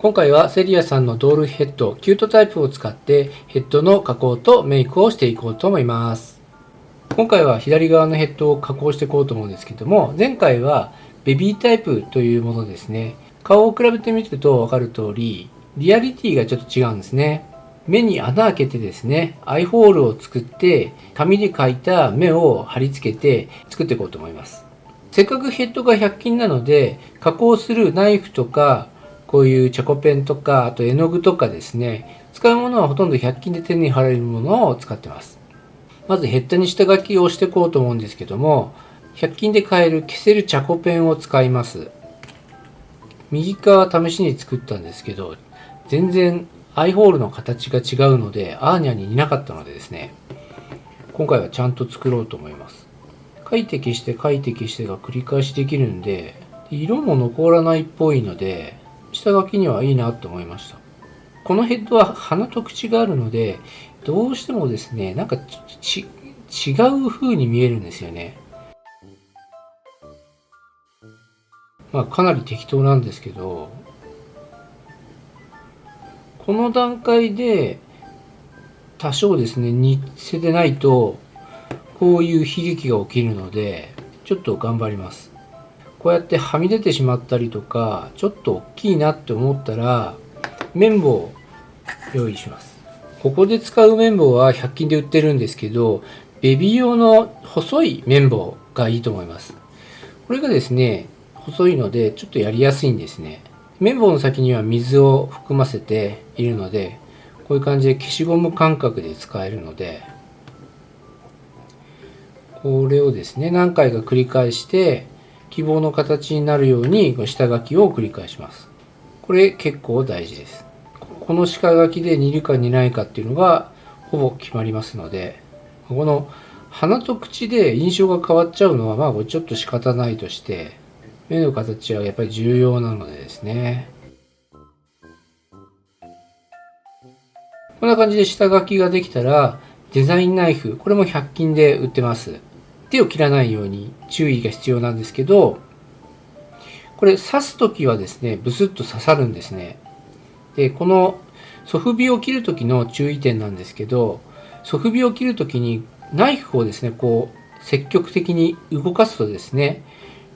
今回はセリアさんのドールヘッドキュートタイプを使ってヘッドの加工とメイクをしていこうと思います。今回は左側のヘッドを加工していこうと思うんですけども、前回はベビータイプというものですね。顔を比べてみると分かる通り、リアリティがちょっと違うんですね。目に穴開けてですね、アイホールを作って紙で描いた目を貼り付けて作っていこうと思います。せっかくヘッドが100均なので、加工するナイフとかこういうチャコペンとか、あと絵の具とかですね、使うものはほとんど100均で手に貼れるものを使ってます。まずヘッドに下書きをしていこうと思うんですけども、100均で買える消せるチャコペンを使います。右側試しに作ったんですけど、全然アイホールの形が違うので、アーニャに似なかったのでですね、今回はちゃんと作ろうと思います。書いて消して書いて消してが繰り返しできるんで、色も残らないっぽいので、下書きにはいいなと思いました。このヘッドは鼻と口があるので、どうしてもですね、なんか違う風に見えるんですよね。まあかなり適当なんですけど、この段階で多少ですね、似せてないと、こういう悲劇が起きるので、ちょっと頑張ります。こうやってはみ出てしまったりとか、ちょっと大きいなって思ったら、綿棒を用意します。ここで使う綿棒は100均で売ってるんですけど、ベビー用の細い綿棒がいいと思います。これがですね、細いのでちょっとやりやすいんですね。綿棒の先には水を含ませているので、こういう感じで消しゴム感覚で使えるので、これをですね、何回か繰り返して希望の形になるように下書きを繰り返します。これ結構大事です。この下書きで似るか似ないかっていうのがほぼ決まりますので、この鼻と口で印象が変わっちゃうのはまあこれちょっと仕方ないとして、目の形はやっぱり重要なのでですね、こんな感じで下書きができたら、デザインナイフ、これも100均で売ってます。手を切らないように注意が必要なんですけど、これ刺すときはですね、ブスッと刺さるんですね。で、このソフビを切るときの注意点なんですけど、ソフビを切るときにナイフをですね、こう積極的に動かすとですね、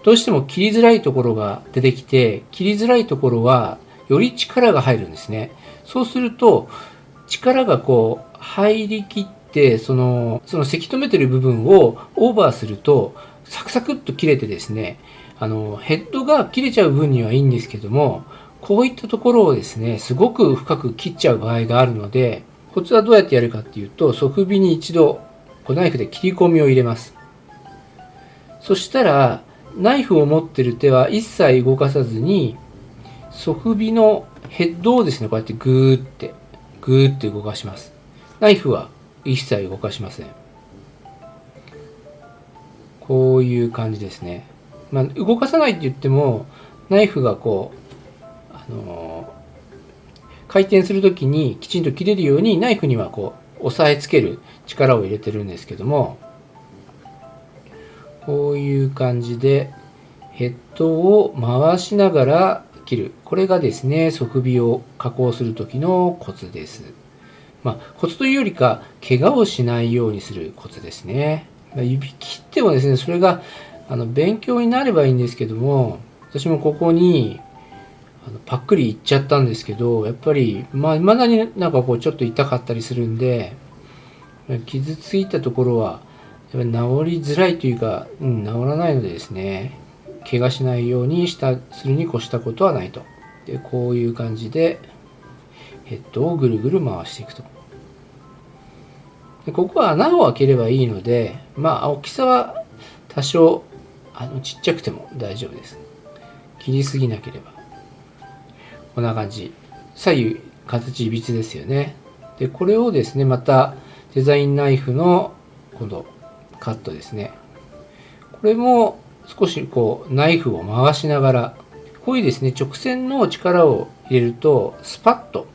どうしても切りづらいところが出てきて、切りづらいところはより力が入るんですね。そうすると、力がこう入りきって、そのせき止めてる部分をオーバーすると、サクサクっと切れてですね、ヘッドが切れちゃう分にはいいんですけども、こういったところをですね、すごく深く切っちゃう場合があるので、コツはどうやってやるかっていうと、ソフビに一度ナイフで切り込みを入れます。そしたら、ナイフを持ってる手は一切動かさずに、ソフビのヘッドをですね、こうやってグーって動かします。ナイフは一切動かしません。こういう感じですね。まあ、動かさないって言っても、ナイフがこう、回転するときにきちんと切れるようにナイフにはこう押さえつける力を入れてるんですけども、こういう感じでヘッドを回しながら切る。これがですね、ソフビを加工する時のコツです。まあ、コツというよりか、怪我をしないようにするコツですね。指切ってもですね、それが勉強になればいいんですけども、私もここにパックリいっちゃったんですけど、やっぱり、まあ、未だになんかこうちょっと痛かったりするんで、傷ついたところは、やっぱり治りづらいというか、治らないのでですね、怪我しないようにするに越したことはないと。で、こういう感じで、ヘッドをぐるぐる回していくと。でここは穴を開ければいいので、まあ、大きさは多少、ちっちゃくても大丈夫です。切りすぎなければ。こんな感じ。左右形いびつですよね。で、これをですね、またデザインナイフの今度カットですね。これも少しこうナイフを回しながら、こういうですね、直線の力を入れるとスパッと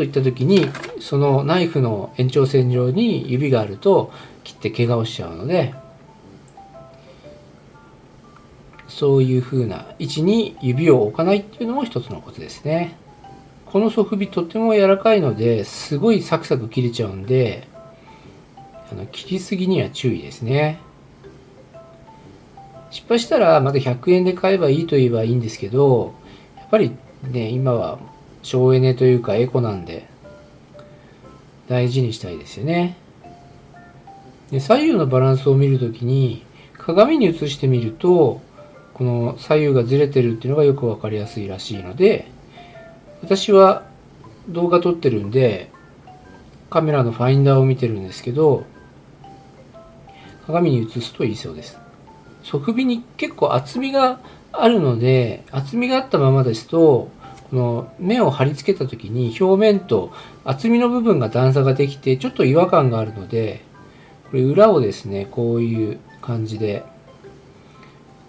いった時に、そのナイフの延長線上に指があると切って怪我をしちゃうので、そういう風な位置に指を置かないっていうのも一つのコツですね。このソフビとても柔らかいのですごいサクサク切れちゃうんで、切りすぎには注意ですね。失敗したらまた100円で買えばいいと言えばいいんですけど、やっぱりね、今は省エネというかエコなんで大事にしたいですよね。で、左右のバランスを見るときに鏡に映してみると、この左右がずれてるっていうのがよくわかりやすいらしいので、私は動画撮ってるんでカメラのファインダーを見てるんですけど、鏡に映すといいそうです。側首に結構厚みがあるので、厚みがあったままですと、この目を貼り付けた時に表面と厚みの部分が段差ができてちょっと違和感があるので、これ裏をですね、こういう感じで、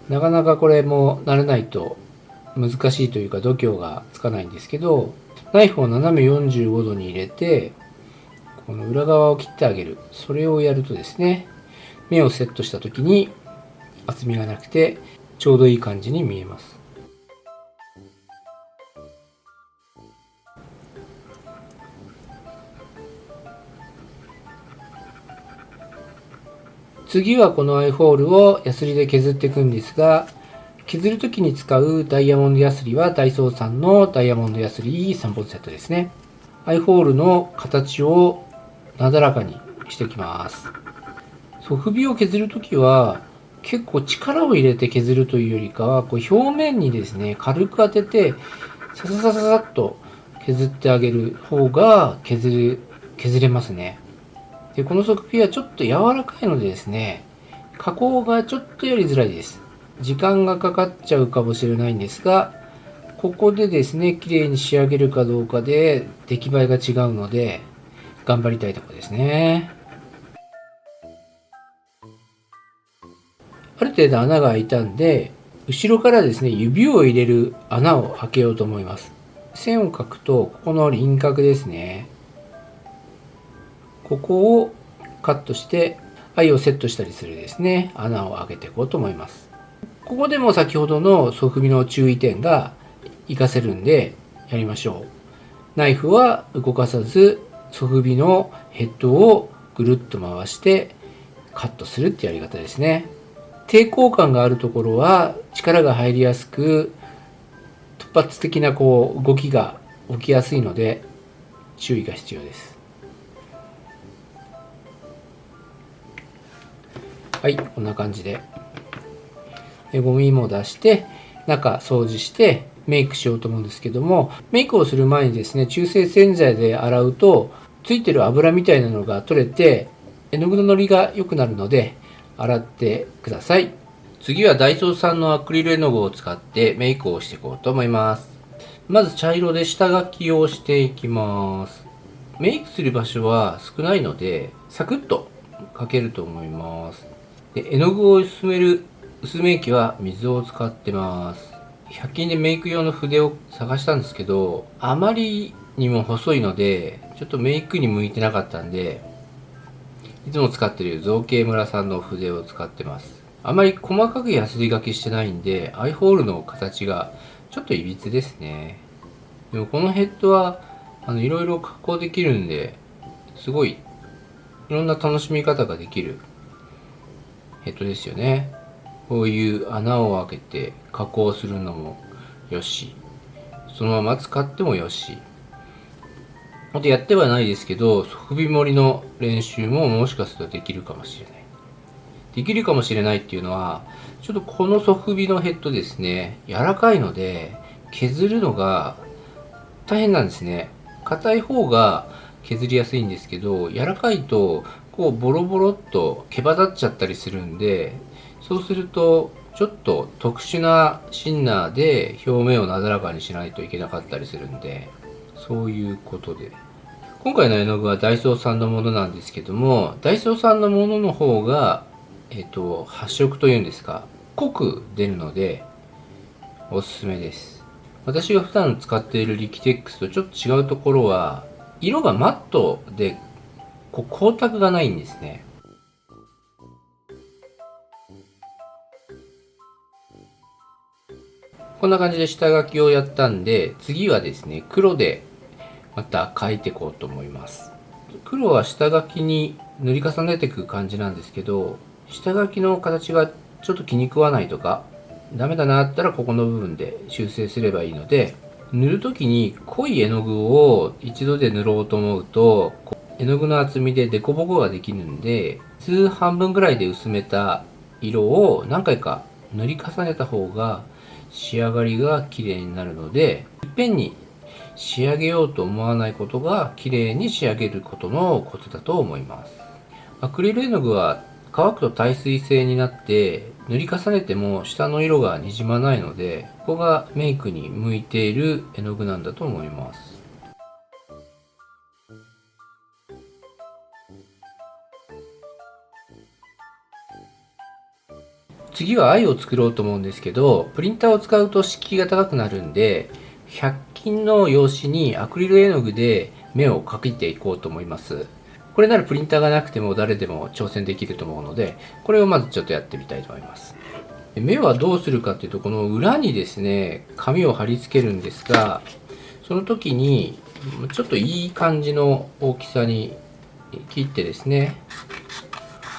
なかなかこれも慣れないと難しいというか度胸がつかないんですけど、ナイフを斜め45度に入れて、この裏側を切ってあげる。それをやるとですね、目をセットした時に厚みがなくてちょうどいい感じに見えます。次はこのアイホールをヤスリで削っていくんですが、削る時に使うダイヤモンドヤスリはダイソーさんのダイヤモンドヤスリ3本セットですね。アイホールの形をなだらかにしていきます。ソフビを削る時は結構力を入れて削るというよりかは、こう表面にですね、軽く当ててサササササッと削ってあげる方が削れますね。で、このソフビはちょっと柔らかいのでですね、加工がちょっとやりづらいです。時間がかかっちゃうかもしれないんですが、ここでですね、綺麗に仕上げるかどうかで出来栄えが違うので、頑張りたいところですね。ある程度穴が開いたんで、後ろからですね、指を入れる穴を開けようと思います。線を描くと、ここの輪郭ですね。ここをカットして、愛をセットしたりするですね、穴を開けていこうと思います。ここでも先ほどのソフビの注意点が活かせるんで、やりましょう。ナイフは動かさず、ソフビのヘッドをぐるっと回してカットするってやり方ですね。抵抗感があるところは力が入りやすく、突発的な動きが起きやすいので注意が必要です。はい、こんな感じでゴミも出して中掃除してメイクしようと思うんですけども、メイクをする前にですね、中性洗剤で洗うとついてる油みたいなのが取れて絵の具ののりが良くなるので洗ってください。次はダイソーさんのアクリル絵の具を使ってメイクをしていこうと思います。まず茶色で下書きをしていきます。メイクする場所は少ないのでサクッと描けると思います。で、絵の具を薄める薄め液は水を使ってます。100均でメイク用の筆を探したんですけど、あまりにも細いのでちょっとメイクに向いてなかったんで、いつも使ってる造形村さんの筆を使ってます。あまり細かくヤスリ書きしてないんで、アイホールの形がちょっといびつですね。でもこのヘッドはいろいろ加工できるんで、すごいいろんな楽しみ方ができるヘッドですよね。こういう穴を開けて加工するのもよし、そのまま使ってもよし。あとやってはないですけど、首盛りの練習ももしかするとできるかもしれない。できるかもしれないっていうのは、ちょっとこのソフビのヘッドですね、柔らかいので削るのが大変なんですね。硬い方が削りやすいんですけど、柔らかいとこうボロボロっと毛羽立っちゃったりするんで、そうするとちょっと特殊なシンナーで表面をなだらかにしないといけなかったりするんで、そういうことで。今回の絵の具はダイソーさんのものなんですけども、ダイソーさんのものの方が、発色というんですか、濃く出るのでおすすめです。私が普段使っているリキテックスとちょっと違うところは、色がマットで光沢がないんですね。こんな感じで下書きをやったんで、次はですね、黒でまた描いていこうと思います。黒は下書きに塗り重ねていく感じなんですけど、下書きの形がちょっと気に食わないとかダメだなったらここの部分で修正すればいいので、塗る時に濃い絵の具を一度で塗ろうと思うと絵の具の厚みで凸凹ができるんで、普通半分ぐらいで薄めた色を何回か塗り重ねた方が仕上がりが綺麗になるので、いっぺんに仕上げようと思わないことが綺麗に仕上げることのコツだと思います。アクリル絵の具は乾くと耐水性になって塗り重ねても下の色がにじまないので、ここがメイクに向いている絵の具なんだと思います。次は藍を作ろうと思うんですけど、プリンターを使うと敷居が高くなるんで、100均の用紙にアクリル絵の具で目を描いていこうと思います。これならプリンターがなくても誰でも挑戦できると思うので、これをまずちょっとやってみたいと思います。目はどうするかっていうと、この裏にですね、紙を貼り付けるんですが、その時にちょっといい感じの大きさに切ってですね、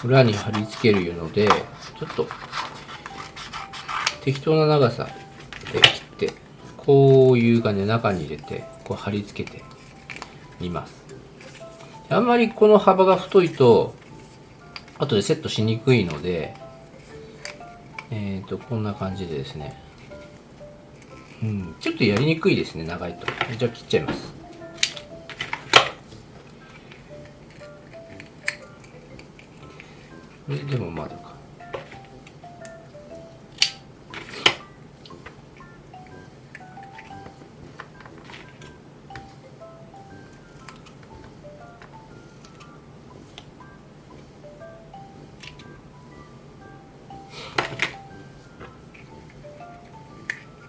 裏に貼り付けるので、ちょっと適当な長さで切って、こういう感じで中に入れてこう貼り付けてみます。あんまりこの幅が太いと後でセットしにくいので、こんな感じでですね、ちょっとやりにくいですね、長いと。じゃあ切っちゃいます。これでもまだか。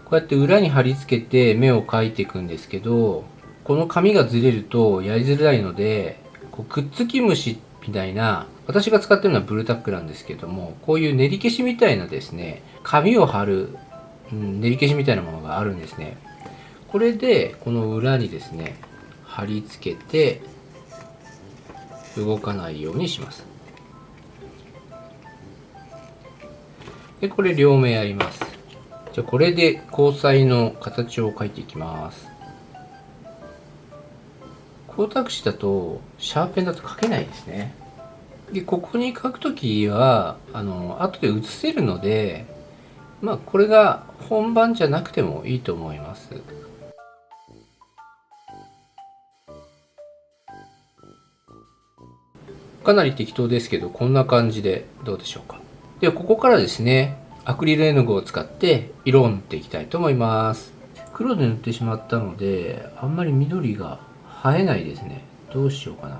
こうやって裏に貼り付けて目を描いていくんですけど、この紙がずれるとやりづらいので、こうくっつき虫みたいな、私が使ってるのはブルタックなんですけども、こういう練り消しみたいなですね、紙を貼る、練り消しみたいなものがあるんですね。これでこの裏にですね、貼り付けて動かないようにします。で、これ両面やります。じゃあこれで交際の形を描いていきます。光沢紙だとシャーペンだと描けないですね。で、ここに描くときは後で写せるので、これが本番じゃなくてもいいと思います。かなり適当ですけど、こんな感じでどうでしょうか。ではここからですね、アクリル絵の具を使って色を塗っていきたいと思います。黒で塗ってしまったので、あんまり緑が映えないですね。どうしようかな。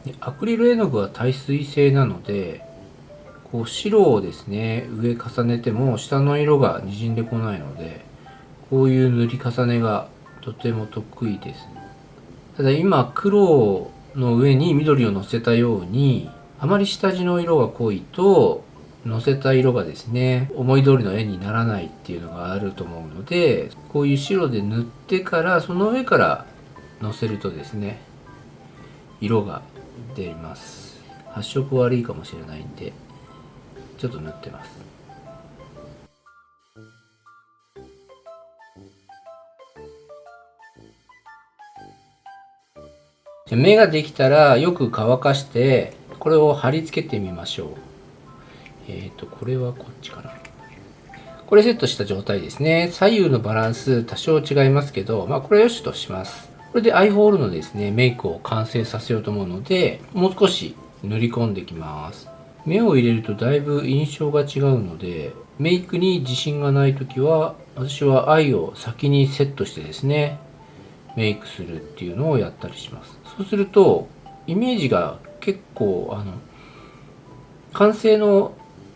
でアクリル絵の具は耐水性なので、こう白をですね、上重ねても下の色がにじんでこないので、こういう塗り重ねがとても得意です。ただ今黒の上に緑をのせたように、あまり下地の色が濃いとのせた色がですね、思い通りの絵にならないっていうのがあると思うので、こういう白で塗ってからその上からのせるとですね、色が出ます。発色悪いかもしれないんでちょっと塗ってます。目ができたらよく乾かしてこれを貼り付けてみましょう。これはこっちかな。これセットした状態ですね。左右のバランス多少違いますけど、これはよしとします。これでアイホールのですね、メイクを完成させようと思うので、もう少し塗り込んでいきます。目を入れるとだいぶ印象が違うので、メイクに自信がないときは、私はアイを先にセットしてですね、メイクするっていうのをやったりします。そうすると、イメージが結構、完成の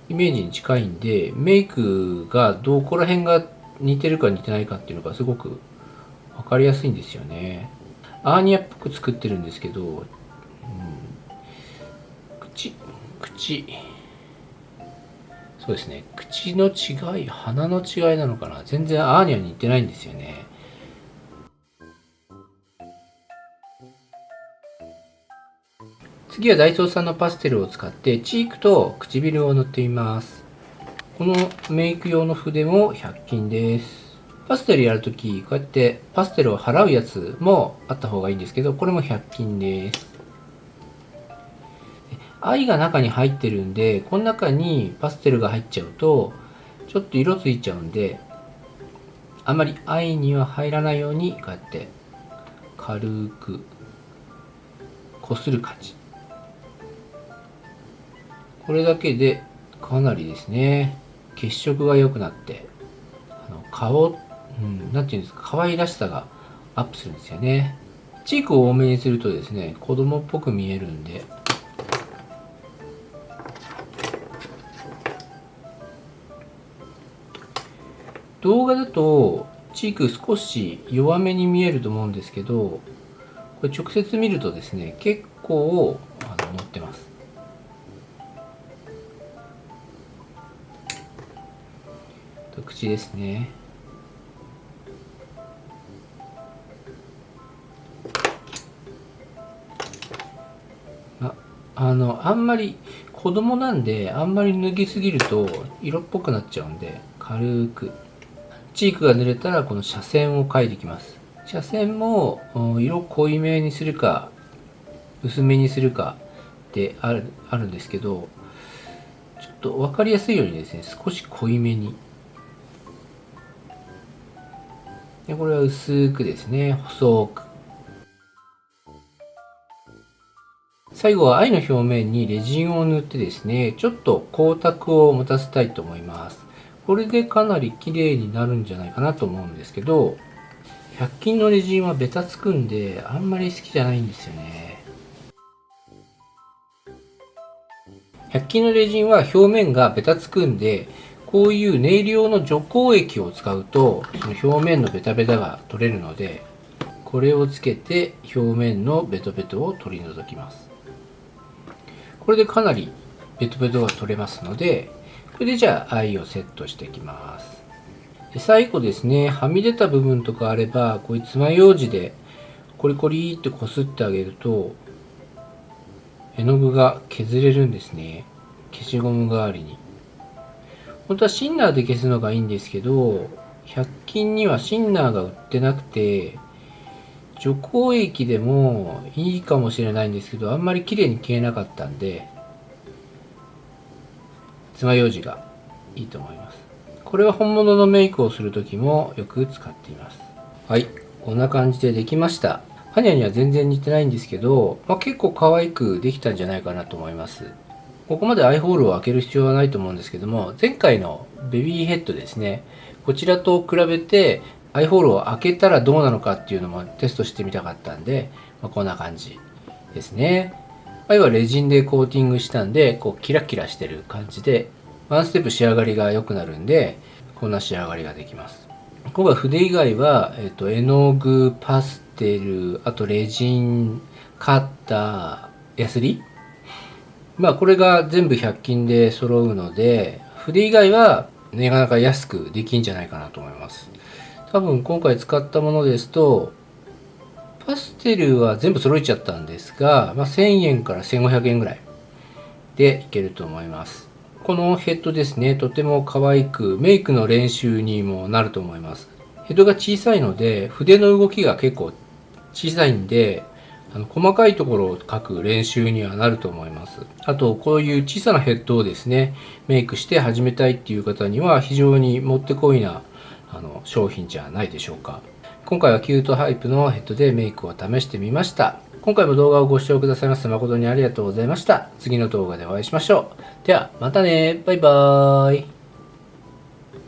イメージに近いんで、メイクがどこら辺が似てるか似てないかっていうのがすごく分かりやすいんですよね。アーニャっぽく作ってるんですけど、口、そうですね。口の違い、鼻の違いなのかな。全然アーニャに似てないんですよね。次はダイソーさんのパステルを使ってチークと唇を塗ってみます。このメイク用の筆も100均です。パステルやるとき、こうやってパステルを払うやつもあった方がいいんですけど、これも100均です。藍が中に入ってるんで、この中にパステルが入っちゃうと、ちょっと色ついちゃうんで、あまり藍には入らないように、こうやって軽くこする感じ。これだけでかなりですね、血色が良くなって、顔、なんていうんですか、可愛らしさがアップするんですよね。チークを多めにするとですね、子供っぽく見えるんで、動画だとチーク少し弱めに見えると思うんですけど、これ直接見るとですね、結構乗ってます。口ですね。あんまり子供なんで、あんまり脱ぎすぎると色っぽくなっちゃうんで、軽くチークが濡れたらこの斜線を描いていきます。斜線も色濃いめにするか薄めにするかってあるんですけど、ちょっと分かりやすいようにですね、少し濃いめに。でこれは薄くですね、細く。最後は藍の表面にレジンを塗ってですね、ちょっと光沢を持たせたいと思います。これでかなり綺麗になるんじゃないかなと思うんですけど、100均のレジンはベタつくんで、あんまり好きじゃないんですよね。100均のレジンは表面がベタつくんで、こういうネイル用の除光液を使うと、その表面のベタベタが取れるので、これをつけて表面のベトベトを取り除きます。これでかなりベトベトが取れますので、これでじゃあ藍をセットしていきます。で最後ですね、はみ出た部分とかあれば、こういう爪楊枝でコリコリってこすってあげると、絵の具が削れるんですね。消しゴム代わりに。本当はシンナーで消すのがいいんですけど、100均にはシンナーが売ってなくて、除光液でもいいかもしれないんですけど、あんまり綺麗に消えなかったんで、爪楊枝がいいと思います。これは本物のメイクをするときもよく使っています。はい、こんな感じでできました。ハニャには全然似てないんですけど、結構可愛くできたんじゃないかなと思います。ここまでアイホールを開ける必要はないと思うんですけども、前回のベビーヘッドですね、こちらと比べてアイホールを開けたらどうなのかっていうのもテストしてみたかったんで、こんな感じですね。アイはレジンでコーティングしたんで、こうキラキラしてる感じで、ワンステップ仕上がりが良くなるんで、こんな仕上がりができます。今回筆以外は、絵の具、パステル、あとレジン、カッター、ヤスリ、これが全部100均で揃うので、筆以外はなかなか安くできんじゃないかなと思います。多分今回使ったものですと、パステルは全部揃えちゃったんですが、1000円から1500円ぐらいでいけると思います。このヘッドですね、とても可愛くメイクの練習にもなると思います。ヘッドが小さいので、筆の動きが結構小さいんで、細かいところを描く練習にはなると思います。あと、こういう小さなヘッドをですね、メイクして始めたいっていう方には非常にもってこいな商品じゃないでしょうか。今回はキュートハイプのヘッドでメイクを試してみました。今回も動画をご視聴くださいまして誠にありがとうございました。次の動画でお会いしましょう。では、またね。バイバーイ。